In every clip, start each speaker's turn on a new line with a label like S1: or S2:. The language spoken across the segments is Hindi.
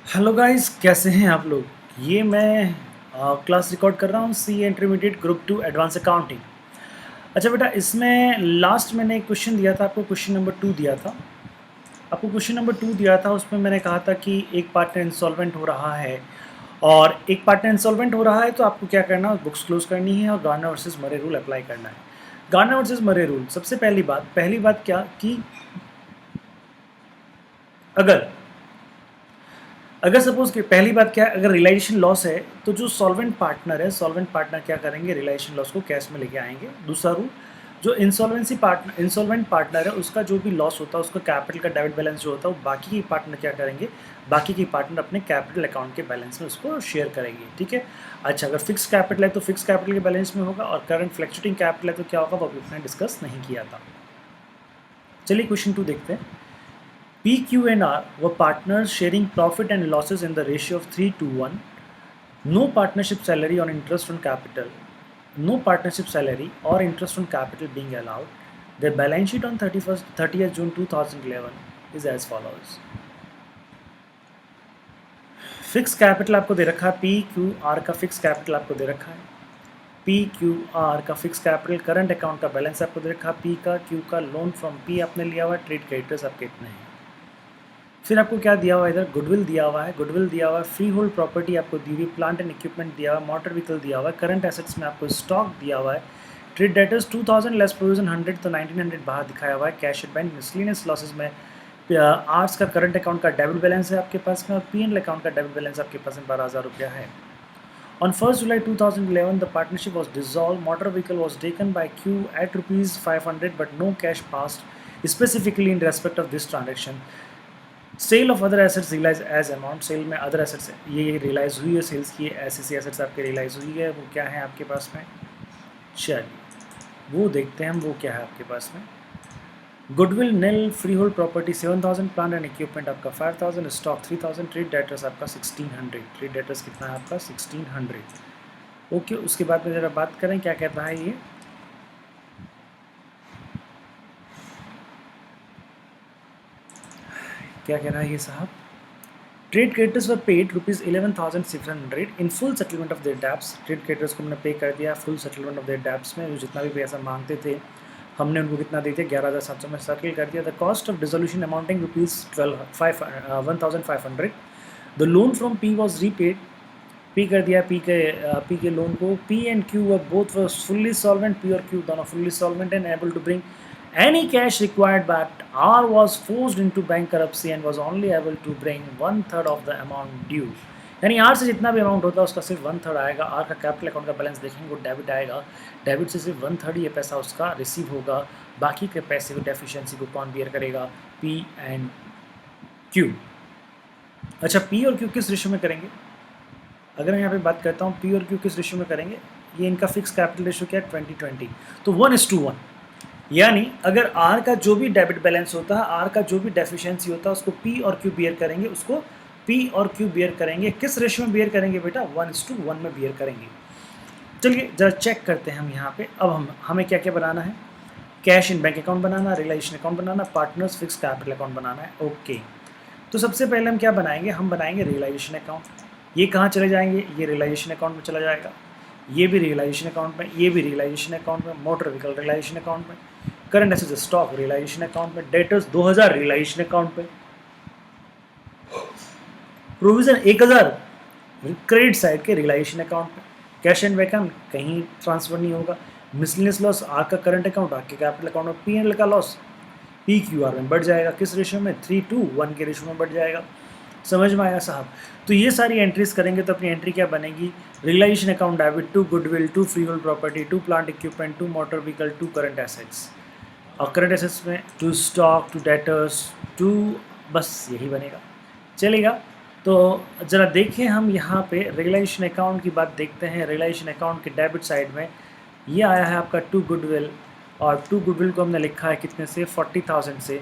S1: हेलो गाइस, कैसे हैं आप लोग। ये मैं क्लास रिकॉर्ड कर रहा हूँ सी इंटरमीडिएट ग्रुप 2 एडवांस अकाउंटिंग। अच्छा बेटा, इसमें लास्ट मैंने एक क्वेश्चन दिया था आपको, क्वेश्चन नंबर 2 दिया था आपको। क्वेश्चन नंबर 2 दिया था, उसमें मैंने कहा था कि एक पार्टनर इंसॉल्वेंट हो रहा है और एक पार्टनर इंसॉल्वेंट हो रहा है तो आपको क्या करना है, बुक्स क्लोज करनी है और Garner versus Murray rule apply करना है। गार्नर वर्सेस मरे रूल, सबसे पहली बात क्या कि अगर अगर सपोज कि पहली बात क्या है, अगर रियलाइजेशन लॉस है तो जो सॉल्वेंट पार्टनर है, सॉल्वेंट पार्टनर क्या करेंगे, रियलाइजेशन लॉस को कैश में लेके आएंगे। दूसरा रूल, जो इंसॉल्वेंट पार्टनर है उसका जो भी लॉस होता है उसका कैपिटल का डेबिट बैलेंस जो होता है वो बाकी के पार्टनर क्या करेंगे, बाकी के पार्टनर अपने कैपिटल अकाउंट के बैलेंस में उसको शेयर करेंगे। ठीक है। अच्छा, अगर फिक्स कैपिटल है तो फिक्स कैपिटल के बैलेंस में होगा और करंट फ्लैक्चुएटिंग कैपिटल है तो क्या होगा, वो अभी उसने डिस्कस नहीं किया था। चलिए क्वेश्चन 2 देखते हैं। P, Q and R were partners sharing profit and losses in the ratio of 3:1. No partnership salary on interest on capital. No partnership salary or interest on capital being allowed. Their balance sheet on 30th June 2011 is as follows. Fix capital आपको दे रखा है, पी क्यू आर का फिक्स कैपिटल आपको दे रखा है। पी क्यू आर का फिक्स कैपिटल, करंट अकाउंट का बैलेंस आपको दे रखा है। पी का, क्यू का, लोन फ्रॉम पी आपने लिया हुआ है, ट्रेड क्रेडिटर्स आपके इतने हैं। फिर आपको क्या दिया हुआ है, इधर गुडविल दिया हुआ है, गुडविल दिया हुआ है, फ्री होल्ड प्रॉपर्टी आपको दी हुई, प्लांट एंड इक्विपमेंट दिया हुआ है, मोटर व्हीकल दिया हुआ है, करंट एसेट्स में आपको स्टॉक दिया हुआ है, ट्रेड डेटर्स 2000 लेस प्रोविजन 100 तो 1900 बाहर दिखाया हुआ है, cash at bank miscellaneous losses में आर्ट्स का करंट अकाउंट का डेबिट बैलेंस है आपके पास में और पीएनएल अकाउंट का डेबिट बैलेंस आपके पास में 12,000 रुपया है। On 1st July 2011, the partnership was dissolved. Motor vehicle was taken by Q at rupees 500, but no cash passed specifically in respect of this transaction. Sale of other assets realise as amount, sale में अदर एसेट्स ये रियलाइज हुई है, सेल्स की ऐसी एसेट्स आपके रियलाइज हुई है, वो क्या है आपके पास में। चलिए वो देखते हैं हम, वो क्या है आपके पास में। Goodwill nil, freehold property 7000, plant and equipment आपका 5000, स्टॉक 3000, ट्रेड डेटर्स आपका 1600। ट्रेड डेटर्स कितना है आपका 1600। ओके, उसके बाद में ज़रा बात करें क्या कहता है ये। क्या कह रहा है ये साहब, trade creditors were paid rupees 11,600 in full settlement of their debts. Trade creditors को हमने पे कर दिया full settlement of their debts में, जितना भी पैसा मांगते थे हमने उनको कितना देते, 11,700 में सर्किल कर दिया। The cost of dissolution amounting rupees 1,500। The loan from P was repaid, P कर दिया, पी के लोन को। P and Q were both was fully solvent, P और क्यू दोनों fully solvent and able to bring any cash required, but R was forced into bankruptcy and was only able to bring 1/3 of the amount due. यानी R से जितना भी अमाउंट होता है उसका सिर्फ 1/3 आएगा। R का कैपिटल अकाउंट का बैलेंस देखेंगे वो डेबिट आएगा, डेबिट से सिर्फ 1/3 ये पैसा उसका रिसीव होगा। बाकी के पैसे को डेफिशिएंसी को कौन बियर करेगा, P एंड Q। अच्छा, P और Q किस रेशियो में करेंगे, अगर मैं यहाँ पे बात करता हूँ P और Q किस रेशियो में करेंगे, ये इनका फिक्स कैपिटल रेशियो क्या है 20-20, तो 1:1। यानी अगर आर का जो भी डेबिट बैलेंस होता है, आर का जो भी डेफिशिएंसी होता है उसको पी और क्यू बियर करेंगे, उसको पी और क्यू बियर करेंगे। किस रेशियो में बियर करेंगे बेटा, 1:1 में बियर करेंगे। चलिए जरा चेक करते हैं हम यहाँ पे। अब हमें क्या क्या बनाना है, कैश इन बैंक अकाउंट बनाना, रियलाइजेशन अकाउंट बनाना, पार्टनर्स फिक्स कैपिटल अकाउंट बनाना है। ओके, तो सबसे पहले हम क्या बनाएंगे, हम बनाएंगे रियलाइजेशन अकाउंट। ये कहाँ चले जाएंगे, ये रियलाइजेशन अकाउंट में चला जाएगा, ये भी रियलाइजेशन अकाउंट में, ये भी रियलाइजेशन अकाउंट में, मोटर व्हीकल रियलाइजेशन अकाउंट में, current assets stock realisation account में, डेटर्स 2000 रियलाइजेशन अकाउंट में, प्रोविजन 1000 क्रेडिट साइड के रियलाइजेशन अकाउंट में, कैश एंड बैंक कहीं ट्रांसफर नहीं होगा। मिसलिनियस लॉस आर का करंट अकाउंट, आर के कैपिटल अकाउंट में, पी एंड एल का लॉस पी क्यू आर में बढ़ जाएगा, किस रेशियो में 3:1 के रेशियो में बढ़ जाएगा। समझ में आया साहब। तो ये सारी एंट्रीज करेंगे तो अपनी एंट्री क्या बनेगी, realisation account debit, to goodwill, to freehold property, to plant equipment, to motor vehicle, to current assets, और करंट एसेट्स में to stock, to debtors, to, बस यही बनेगा, चलेगा। तो ज़रा देखें हम यहाँ पे रियलाइजेशन अकाउंट की बात देखते हैं। रियलाइजेशन अकाउंट के डेबिट साइड में ये आया है आपका टू गुडविल, और टू गुडविल को हमने लिखा है कितने से, 40,000 से।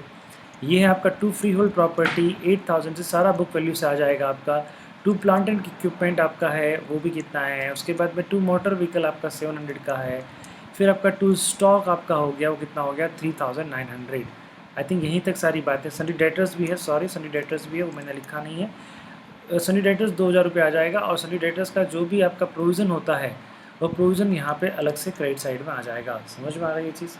S1: ये है आपका टू फ्री होल्ड प्रॉपर्टी 8,000 से, सारा बुक वैल्यू से आ जाएगा आपका। टू प्लांट एंड इक्विपमेंट आपका है वो भी कितना है, उसके बाद में टू मोटर व्हीकल आपका 700 का है। फिर आपका टू स्टॉक आपका हो गया, वो कितना हो गया 3,900। आई थिंक यहीं तक सारी बातें। सनी डेटर्स भी है, सॉरी सनी डेटर्स भी है, वो मैंने लिखा नहीं है। सनी डेटर्स 2000 रुपये आ जाएगा, और सनी डेटर्स का जो भी आपका प्रोविज़न होता है वो प्रोविज़न यहाँ पे अलग से क्रेडिट साइड में आ जाएगा। समझ में आ रही है ये चीज़?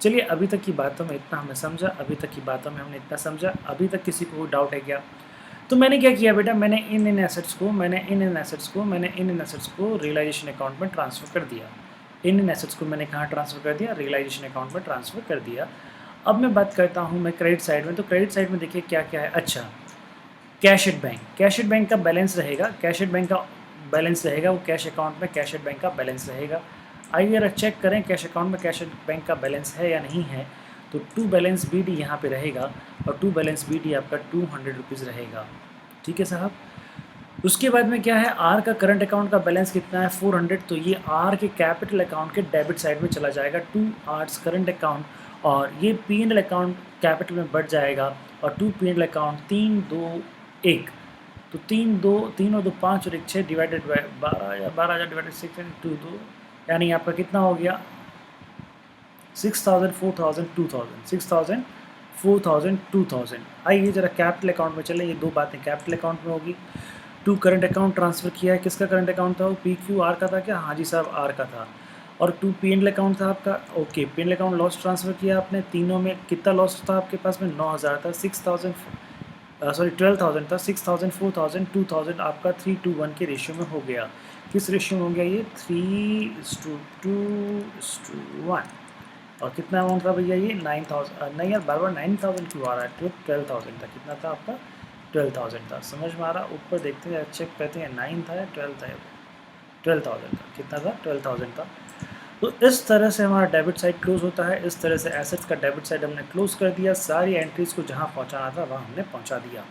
S1: चलिए, अभी तक की बातों में इतना हमने समझा, अभी तक की बातों में हमने इतना समझा, अभी तक किसी को कोई डाउट है क्या? तो मैंने क्या किया बेटा, मैंने इन एसेट्स को रियलाइजेशन अकाउंट में ट्रांसफ़र कर दिया। इन एसेट्स को मैंने कहाँ ट्रांसफ़र कर दिया? रियलाइजेशन अकाउंट में ट्रांसफ़र कर दिया। अब मैं बात करता हूँ मैं क्रेडिट साइड में, तो क्रेडिट साइड में देखिए क्या क्या है। अच्छा, कैश एट बैंक का बैलेंस रहेगा, वो कैश अकाउंट में कैश एट बैंक का बैलेंस रहेगा। आइए जरा चेक करें कैश अकाउंट में कैश एट बैंक का बैलेंस है या नहीं है। तो टू बैलेंस बी डी यहाँ पे रहेगा, और टू बैलेंस बी डी आपका 200 रुपीज़ रहेगा। ठीक है साहब। उसके बाद में क्या है, आर का करंट अकाउंट का बैलेंस कितना है? 400। तो ये आर के कैपिटल अकाउंट के डेबिट साइड में चला जाएगा, टू आर्स करंट अकाउंट, और ये P and L account capital में बढ़ जाएगा, और to P and L account 3 2 1। तो 3 और 2 5 और 1 6 डिवाइडेड बाय 12, या 12,000 डिवाइडेड 6 2 2, यानी आपका कितना हो गया? 6,000 4,000 2,000 6,000 4,000 2,000। आइए जरा कैपिटल अकाउंट में चले, ये दो बातें कैपिटल अकाउंट में होगी। टू करंट अकाउंट ट्रांसफ़र किया है, किसका करंट अकाउंट था? वो पी क्यू आर का था क्या? हाँ जी साहब, आर का था। और to P and L account था आपका, okay. P and L account loss transfer किया आपने, तीनों में कितना लॉस था आपके पास में? 9,000 था। 12,000 था, 6,000 4,000 2,000 आपका 3:1 के रेशियो में हो गया। किस रेशियो में हो गया ये? 3:2:1। और कितना अमाउंट था भैया ये? 9,000। नहीं यार, बार बार 9,000 क्यों आ रहा है? 12,000 था। कितना था आपका? 12,000 था। समझ में आ रहा? ऊपर देखते हैं, चेक करते हैं, 9 था या 12 था? 12,000 था। कितना था? 12,000 था। तो इस तरह से हमारा डेबिट साइड क्लोज होता है। इस तरह से एसेट्स का डेबिट साइड हमने क्लोज कर दिया। सारी एंट्रीज को जहां पहुंचाना था वहां हमने पहुंचा दिया।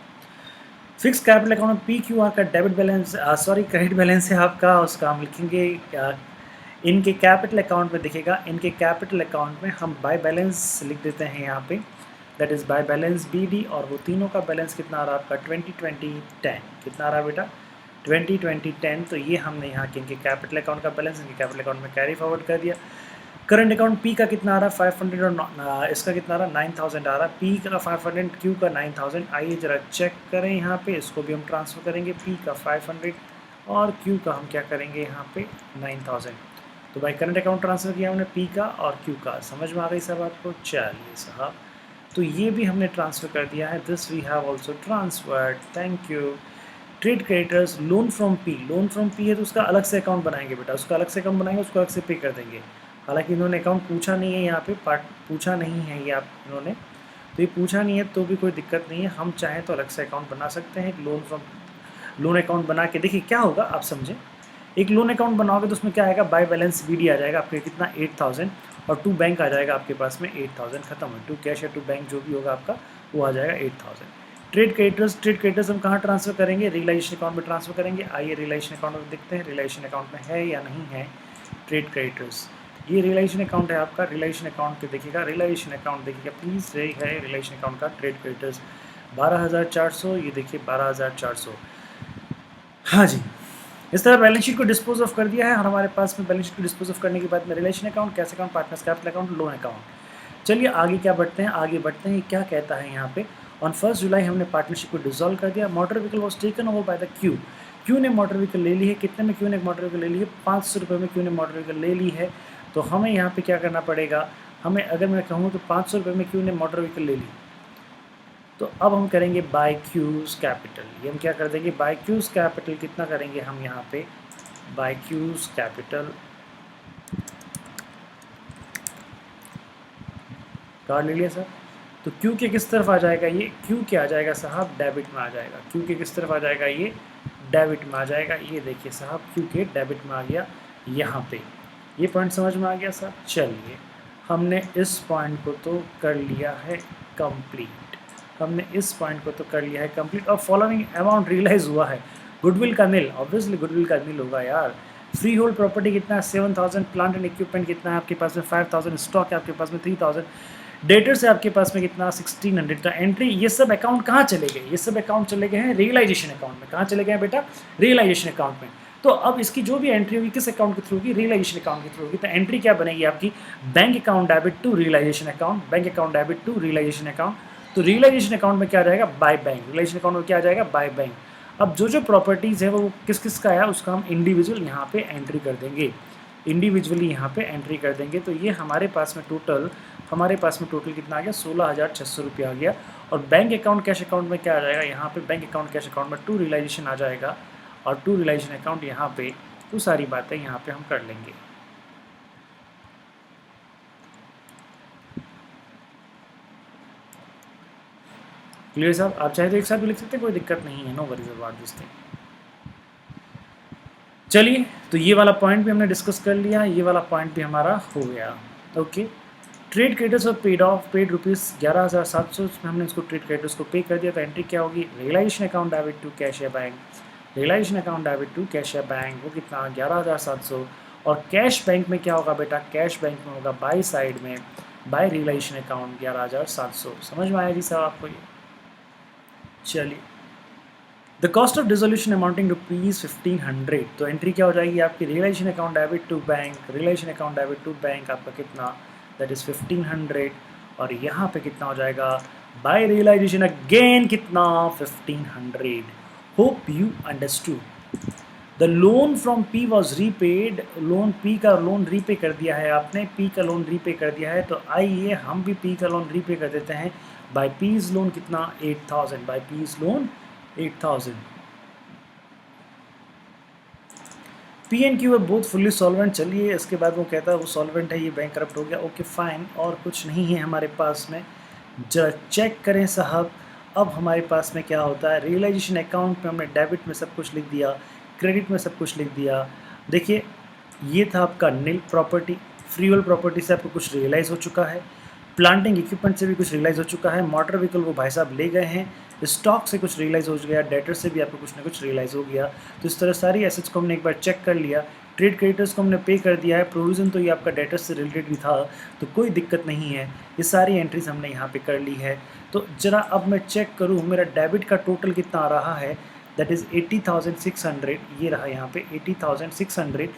S1: फिक्स कैपिटल अकाउंट में पी क्यू आर का डेबिट बैलेंस, क्रेडिट बैलेंस है आपका, उसका हम लिखेंगे इनके कैपिटल अकाउंट में दिखेगा। इनके कैपिटल अकाउंट में हम बाय बैलेंस लिख देते हैं यहाँ पे, that is by balance B D, और वो तीनों का बैलेंस कितना आ रहा है आपका? 2020-10। कितना आ रहा है बेटा? 2020-10। तो ये हमने यहाँ के इनके कैपिटल अकाउंट का बैलेंस इनके कैपिटल अकाउंट में कैरी फॉरवर्ड कर दिया। करंट अकाउंट पी का कितना आ रहा है? 500, और इसका कितना आ रहा है? 9,000 आ रहा है। पी का 500, क्यू का 9,000। आइए जरा चेक करें यहाँ पे, इसको भी हम ट्रांसफ़र करेंगे। पी का 500 और क्यू का हम क्या करेंगे यहाँ पे? 9,000। तो भाई करंट अकाउंट ट्रांसफ़र किया हमने पी का और क्यू का। समझ में आ गई साहब आपको? चलिए साहब, तो ये भी हमने ट्रांसफ़र कर दिया है। This we have also transferred, thank you. Trade creditors, loan from P है, तो उसका अलग से अकाउंट बनाएंगे बेटा, उसका अलग से अकाउंट बनाएंगे, उसको अलग से पे कर देंगे। हालांकि इन्होंने अकाउंट पूछा नहीं है यहाँ पे, पूछा नहीं है ये आप इन्होंने, तो ये पूछा नहीं है तो भी कोई दिक्कत नहीं है। हम चाहें तो अलग से अकाउंट बना सकते हैं। लोन अकाउंट बना के देखिए क्या होगा, आप समझें। एक लोन अकाउंट बनाओगे तो उसमें क्या आएगा? बाय बैलेंस बी डी आ जाएगा आपके, कितना? 8,000, और टू बैंक आ जाएगा आपके पास में 8,000 खत्म है। टू कैश या टू बैंक जो भी होगा आपका, वो आ जाएगा 8,000। ट्रेड क्रेडिटर्स हम कहाँ ट्रांसफ़र करेंगे? रियलाइजेशन अकाउंट में ट्रांसफ़र करेंगे। आइए रियलाइजेशन अकाउंट में देखते हैं रियलाइजेशन अकाउंट में है या नहीं है ट्रेड क्रेडिटर्स। ये रियलाइजेशन अकाउंट है आपका। रियलाइजेशन अकाउंट के देखिएगा, रियलाइजेशन अकाउंट देखिएगा प्लीज़, ये है रियलाइजेशन अकाउंट का ट्रेड क्रेडिटर्स 12,400। ये देखिए 12,400। हाँ जी, इस तरह बैलेंस शीट को डिस्पोज ऑफ कर दिया है। और हमारे पास में बैलेंस शीट को डिस्पोज ऑफ करने के बाद में realisation account, cash account, partners capital account, loan account. चलिए आगे क्या बढ़ते हैं, आगे बढ़ते हैं। क्या कहता है यहाँ पे? ऑन 1 जुलाई हमने पार्टनरशिप को डिसॉल्व कर दिया। Motor vehicle was taken over by the Q ने मोटर व्हीकल ले ली है। कितने में क्यू ने मोटर व्हीकल ले ली है? 500 रुपये में क्यू ने मोटर व्हीकल ले ली है। तो हमें यहाँ पे क्या करना पड़ेगा? हमें, अगर मैं कहूँ तो 500 रुपये में क्यू ने मोटर व्हीकल ले ली, तो अब हम करेंगे बाय क्यूज कैपिटल। ये हम क्या कर देंगे? By Q's capital. कितना करेंगे हम यहाँ पे? बाय क्यूज कैपिटल कार्ड ले लिया सर। तो क्यू के किस तरफ आ जाएगा? ये क्यू के आ जाएगा साहब डेबिट में आ जाएगा। क्यू के किस तरफ आ जाएगा? ये डेबिट में आ जाएगा। ये देखिए साहब, क्यू के डेबिट में आ गया यहाँ पे। ये पॉइंट समझ में आ गया साहब? चलिए, हमने इस पॉइंट को तो कर लिया है कंप्लीट। हमने इस पॉइंट को तो कर लिया है कंप्लीट। और फॉलोइंग अमाउंट रियलाइज हुआ है। गुडविल का नील, ऑब्वियसली गुडविल का नील होगा यार। फ्री होल्ड प्रॉपर्टी कितना है? 7,000। प्लांट एंड इक्विपमेंट कितना है आपके पास में? 5,000। स्टॉक है आपके पास में 3,000। डेटर्स है आपके पास में कितना? 1,600 का एंट्री। ये सब अकाउंट कहाँ चले गए? ये सब अकाउंट चले गए हैं रियलाइजेशन अकाउंट में। कहाँ चले गए हैं बेटा? रियलाइजेशन अकाउंट में। तो अब इसकी जो भी एंट्री होगी किस अकाउंट के थ्रू होगी? रियलाइजेशन अकाउंट के थ्रू होगी। तो एंट्री क्या बनेगी आपकी? Bank account debit to realisation account, bank account debit to realisation account. तो रियलाइजेशन अकाउंट में क्या आ जाएगा? By bank. रियलाइजेशन अकाउंट में क्या आ जाएगा? By bank. अब जो जो प्रॉपर्टीज़ है वो किस किस का है उसका हम इंडिविजुअल यहाँ पे एंट्री कर देंगे, इंडिविजुअली यहाँ पे एंट्री कर देंगे। तो ये हमारे पास में टोटल कितना आ गया, 16,600 रुपया आ गया। और बैंक अकाउंट कैश अकाउंट में क्या आ जाएगा, यहाँ पे बैंक अकाउंट कैश अकाउंट में टू रियलाइजेशन आ जाएगा, और टू रियलाइजेशन अकाउंट यहाँ पे, तो सारी बातें यहाँ पे हम कर लेंगे। क्लियर साहब, आप चाहे तो एक साथ भी लिख सकते हैं, कोई दिक्कत नहीं है, no worries about this thing. चलिए, तो ये वाला पॉइंट भी हमने डिस्कस कर लिया, ये वाला पॉइंट भी हमारा हो गया। ओके, ट्रेड क्रेडिटर्स और पेड रुपीज़ 11,700 हमने इसको ट्रेड क्रेडिटर्स को पे कर दिया। तो एंट्री क्या होगी, realisation account debit to cash या bank, realisation account debit to cash या बैंक, वो कितना 11,700। और कैश बैंक में क्या होगा बेटा, कैश बैंक में होगा बाई साइड में बाय रियलाइजेशन अकाउंट 11,700। समझ में आया जी साहब आपको ये? चलिए, the cost of dissolution amounting rupees 1,500। तो एंट्री क्या हो जाएगी आपकी, realisation account debit to bank, realisation account debit to bank आपका कितना, दैट इज़ 1,500। और यहाँ पे कितना हो जाएगा, बाय रियलाइजेशन अगेन कितना, 1,500। Hope you understood. The loan from P was repaid, loan P का लोन रीपे कर दिया है आपने, पी का लोन रीपे कर दिया है। तो आइए हम भी पी का लोन रीपे कर देते हैं। बाय पीज लोन कितना, 8,000, by P's loan 8,000। P and Q है बोथ फुल्ली सॉल्वेंट। चलिए, इसके बाद वो कहता है वो सॉल्वेंट है, ये बैंक करप्ट हो गया, ओके फाइन, और कुछ नहीं है हमारे पास में। जरा चेक करें साहब, अब हमारे पास में क्या होता है, रियलाइजेशन अकाउंट में हमने डेबिट में सब कुछ लिख दिया, क्रेडिट में सब कुछ लिख दिया। देखिए, ये था आपका नील प्रॉपर्टी, फ्रीहोल प्रॉपर्टी से आपको कुछ रियलाइज़ हो चुका है, प्लांटिंग इक्विपमेंट से भी कुछ रियलाइज़ हो चुका है, मोटर व्हीकल वो भाई साहब ले गए हैं, स्टॉक से कुछ रियलाइज़ हो गया, डेटर से भी आपको कुछ ना कुछ रियलाइज़ हो गया। तो इस तरह सारी एसेट्स को हमने एक बार चेक कर लिया, ट्रेड क्रेडिटर्स को हमने पे कर दिया है, प्रोविज़न तो ये आपका डेटर्स से रिलेटेड भी था, तो कोई दिक्कत नहीं है, ये सारी एंट्रीज हमने यहाँ पे कर ली है। तो ज़रा अब मैं चेक करूँ मेरा डेबिट का टोटल कितना आ रहा है, दैट इज़ 80,600, ये रहा यहाँ पे 80,600।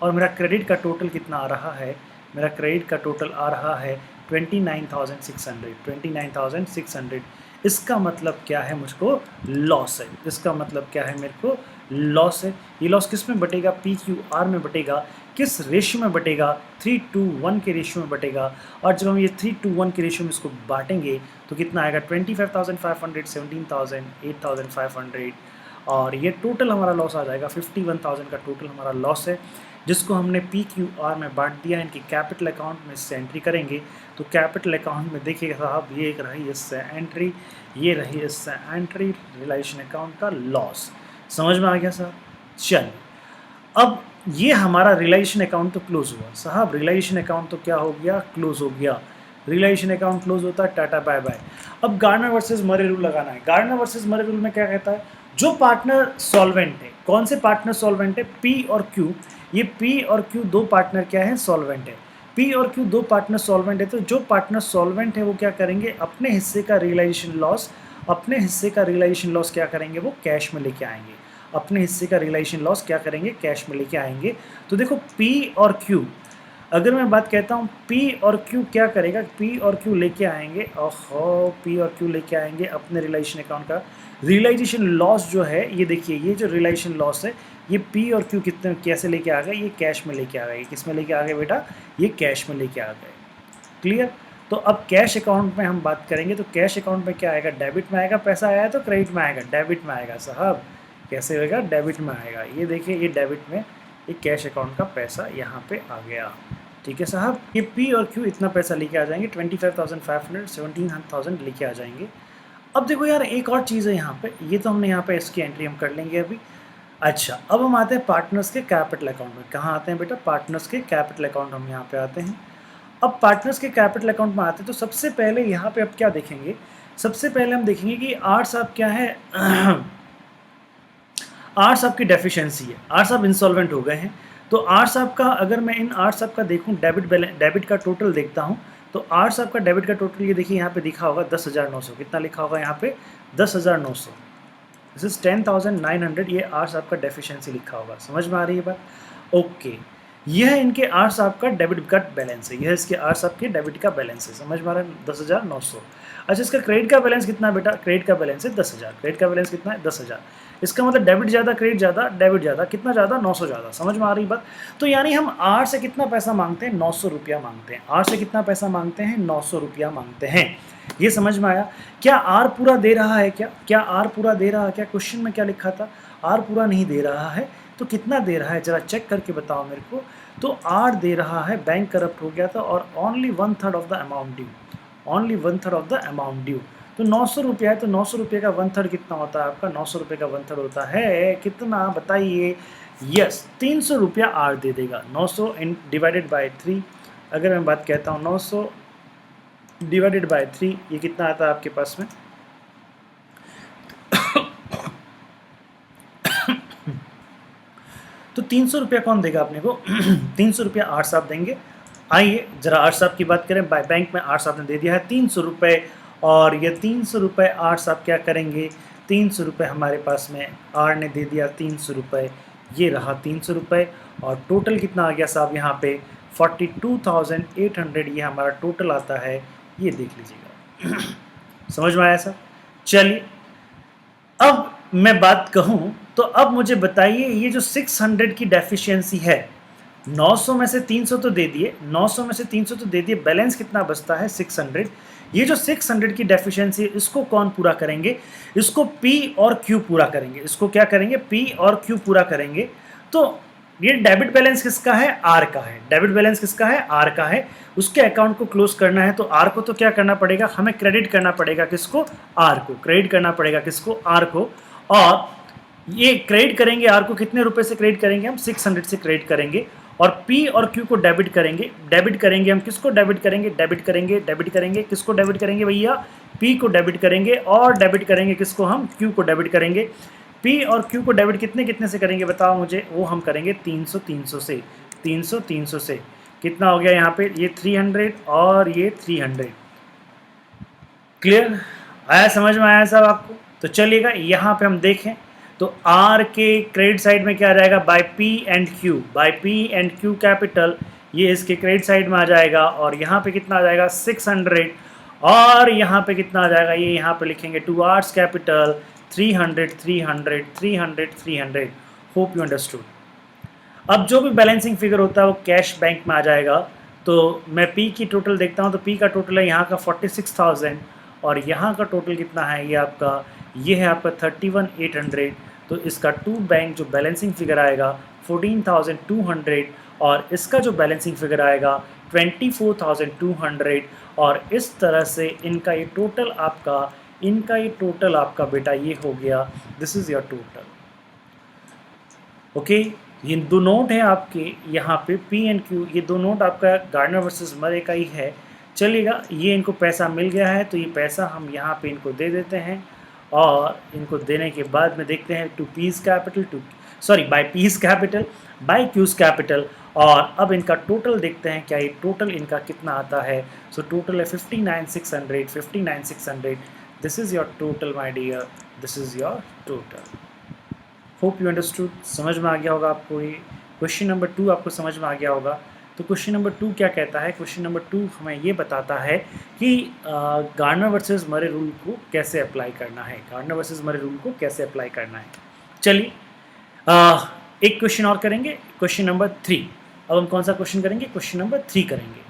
S1: और मेरा क्रेडिट का टोटल कितना आ रहा है, मेरा क्रेडिट का टोटल आ रहा है 29,600, 29,600। इसका मतलब क्या है, मुझको लॉस है, इसका मतलब क्या है, मेरे को लॉस है। ये लॉस किस में बटेगा, पी क्यू आर में बटेगा, किस रेशियो में बटेगा, 3:1 के रेशियो में बटेगा। और जब हम ये 3:1 के रेशियो में इसको बांटेंगे तो कितना आएगा, 25,500, 17,000, 8,500। और ये टोटल हमारा लॉस आ जाएगा 51,000 का टोटल हमारा लॉस है, जिसको हमने पी क्यू आर में बांट दिया। इनकी कैपिटल अकाउंट में इससे एंट्री करेंगे। तो कैपिटल अकाउंट में देखिएगा साहब, ये एक रही इससे एंट्री, ये रही इससे एंट्री, रियलाइजेशन अकाउंट का लॉस। समझ में आ गया साहब? चलिए, अब ये हमारा रियलाइजेशन अकाउंट तो क्लोज हुआ साहब, रियलाइजेशन अकाउंट तो क्या हो गया, क्लोज हो गया। रियलाइजेशन अकाउंट क्लोज होता है, टाटा बाय बाय। अब गार्डनर वर्सेस मरे रूल लगाना है। गार्डनर वर्सेस मरे रूल में क्या कहता है, जो पार्टनर सॉल्वेंट है, कौन से पार्टनर सॉल्वेंट है, पी और क्यू। ये पी और क्यू दो पार्टनर क्या है, सॉल्वेंट है। पी और क्यू दो पार्टनर सॉल्वेंट है, तो जो पार्टनर सॉल्वेंट है वो क्या करेंगे, अपने हिस्से का रियलाइजेशन लॉस, अपने हिस्से का रियलाइजेशन लॉस क्या करेंगे, वो कैश में लेके आएंगे। अपने हिस्से का रियलाइजेशन लॉस क्या करेंगे, कैश में लेके आएंगे। तो देखो, पी और क्यू, अगर मैं बात कहता हूँ पी और क्यू क्या करेगा, पी और क्यू लेके आएंगे, ओहो, पी और क्यू लेके आएंगे अपने रियलाइजेशन अकाउंट का रियलाइजेशन लॉस जो है। ये देखिए, ये जो रियलाइजेशन लॉस है, ये पी और क्यू कितने कैसे लेके आ गए, ये कैश में लेके आ गए। किस में लेके आ गए बेटा, ये कैश में लेके आ गए। क्लियर? तो अब कैश अकाउंट में हम बात करेंगे, तो कैश अकाउंट में क्या आएगा, डेबिट में आएगा, पैसा आया तो क्रेडिट में आएगा, डेबिट में आएगा साहब। कैसे होएगा, डेबिट में आएगा। ये देखिए, ये डेबिट में, ये कैश अकाउंट का पैसा यहाँ पे आ गया। ठीक है साहब, ये पी और क्यू इतना पैसा लेके आ जाएंगे, 25,500, 17,000 लेके आ जाएंगे। अब देखो यार, एक और चीज़ है यहाँ पे, ये तो हमने यहाँ पे इसकी एंट्री हम कर लेंगे अभी। अच्छा, अब हम आते हैं पार्टनर्स के कैपिटल अकाउंट में। कहाँ आते हैं बेटा, पार्टनर्स के कैपिटल अकाउंट हम यहाँ पे आते हैं। अब पार्टनर्स के कैपिटल अकाउंट में आते हैं, तो सबसे पहले यहाँ पे अब क्या देखेंगे, सबसे पहले हम देखेंगे कि आर साहब क्या है, आर साहब की डेफिशिएंसी है, आर साहब इंसॉल्वेंट हो गए हैं। तो आर साहब का, अगर मैं इन आर साहब का देखूं, डेबिट का टोटल देखता हूं, तो आर साहब का डेबिट का टोटल ये देखिए, यहाँ पे लिखा होगा 10,900। कितना लिखा होगा यहाँ पे, 10,900। This is 10,900। ये आर साहब का डेफिशिएंसी लिखा होगा। समझ में आ रही है बात? ओके, यह इनके आर साहब का डेबिट का बैलेंस है, यह इसके आर साहब के डेबिट का बैलेंस है। समझ में आ रहा है, 10,900। अच्छा, इसका क्रेडिट का बैलेंस कितना है बेटा? क्रेडिट का बैलेंस है 10,000। क्रेडिट का बैलेंस कितना है? 10,000। इसका मतलब डेबिट ज़्यादा, क्रेडिट ज़्यादा, डेबिट ज़्यादा, कितना ज़्यादा? 900 ज़्यादा। समझ में आ रही बात? तो यानी हम आर से कितना पैसा मांगते हैं? 900 रुपया मांगते हैं। आर से कितना पैसा मांगते हैं? 900 रुपया मांगते हैं। ये समझ में आया? क्या आर पूरा दे रहा है? क्या आर पूरा दे रहा है? क्या क्वेश्चन में क्या लिखा था? आर पूरा नहीं दे रहा है, तो कितना दे रहा है? जरा चेक करके बताओ मेरे को। तो आर दे रहा है, बैंक करप्ट हो गया था, और only 1/3 of the amount due, only 1/3 of the amount due. तो 900 रुपया है, तो 900 रुपये का 1/3 कितना होता है आपका? 900 रुपये का 1/3 होता है कितना, बताइए? यस, 300 रुपया आर दे देगा। 900 डिवाइडेड बाय 3, अगर मैं बात कहता हूँ 900 डिवाइडेड बाय 3, ये कितना आता है आपके पास में? तो 300 रुपया कौन देगा अपने को? 300 रुपया आर साहब देंगे। आइए जरा आर साहब की बात करें। बैंक में आर साहब ने दे दिया है 300 रुपये, और ये 300 रुपये आर साहब क्या करेंगे? 300 रुपये हमारे पास में आर ने दे दिया 300 रुपये, ये रहा 300 रुपये, और टोटल कितना आ गया साहब यहाँ पे? 42,800 ये हमारा टोटल आता है, ये देख लीजिएगा। समझ में आया साहब? चलिए अब मैं बात कहूँ तो अब मुझे बताइए, ये जो 600 की डेफिशिएंसी है, 900 में से 300 तो दे दिए, 900 में से 300 तो दे दिए, बैलेंस कितना बचता है? 600। ये जो 600 की डेफिशिएंसी है, इसको कौन पूरा करेंगे? इसको पी और क्यू पूरा करेंगे। इसको क्या करेंगे? पी और क्यू पूरा करेंगे। तो ये डेबिट बैलेंस किसका है? आर का है। डेबिट बैलेंस किसका है? आर का है। उसके अकाउंट को क्लोज करना है, तो आर को तो क्या करना पड़ेगा? हमें क्रेडिट करना पड़ेगा। किसको? आर को। क्रेडिट करना पड़ेगा किसको? आर को। और ये क्रेडिट करेंगे आर को, कितने रुपए से क्रेडिट करेंगे हम? 600 से क्रेडिट करेंगे। और पी और क्यू को डेबिट करेंगे। डेबिट करेंगे हम, किसको डेबिट करेंगे? डेबिट करेंगे, डेबिट करेंगे, किसको डेबिट करेंगे भैया? पी को डेबिट करेंगे, और डेबिट करेंगे किसको हम? क्यू को डेबिट करेंगे। पी और क्यू को डेबिट कितने कितने से करेंगे बताओ मुझे? वो हम करेंगे 300 300 से। 300 300 से कितना हो गया यहाँ पे? ये 300 और ये 300। क्लियर आया? समझ में आया साहब आपको? तो चलिएगा यहाँ पे हम देखें तो आर के क्रेडिट साइड में क्या आ जाएगा? By P and Q, by P and Q capital, ये इसके क्रेडिट साइड में आ जाएगा। और यहाँ पे कितना आ जाएगा? 600। और यहाँ पे कितना आ जाएगा? ये यहाँ पे लिखेंगे to R's capital 300 300 300 300। Hope you understood. अब जो भी बैलेंसिंग फिगर होता है वो कैश बैंक में आ जाएगा। तो मैं पी की टोटल देखता हूँ, तो पी का टोटल है यहाँ का 46,000, और यहाँ का टोटल कितना है? ये आपका, ये है आपका 31,800। तो इसका टू बैंक जो बैलेंसिंग फिगर आएगा 14,200, और इसका जो बैलेंसिंग फिगर आएगा 24,200। और इस तरह से इनका ये टोटल आपका बेटा ये हो गया। This is your total. Okay, ये दो नोट हैं आपके यहाँ पे पी एंड क्यू, ये दो नोट आपका गार्डनर वर्सेस मरे का ही है। चलिएगा, ये इनको पैसा मिल गया है, तो ये पैसा हम यहाँ पे इनको दे देते हैं। और इनको देने के बाद में देखते हैं to P's capital, by P's capital, by Q's capital. और अब इनका टोटल देखते हैं, क्या ये टोटल इनका कितना आता है? सो टोटल है 59,600, 59,600। This is your total my dear, this is your total. Hope you understood. समझ में आ गया होगा आपको ये। क्वेश्चन नंबर 2 आपको समझ में आ गया होगा। तो क्वेश्चन नंबर 2 क्या कहता है? क्वेश्चन नंबर 2 हमें ये बताता है कि गार्डनर वर्सेस मरे रूल को कैसे अप्लाई करना है। गार्डनर वर्सेस मरे रूल को कैसे अप्लाई करना है। चलिए एक क्वेश्चन और करेंगे, क्वेश्चन नंबर 3। अब हम कौन सा क्वेश्चन करेंगे? क्वेश्चन नंबर 3 करेंगे।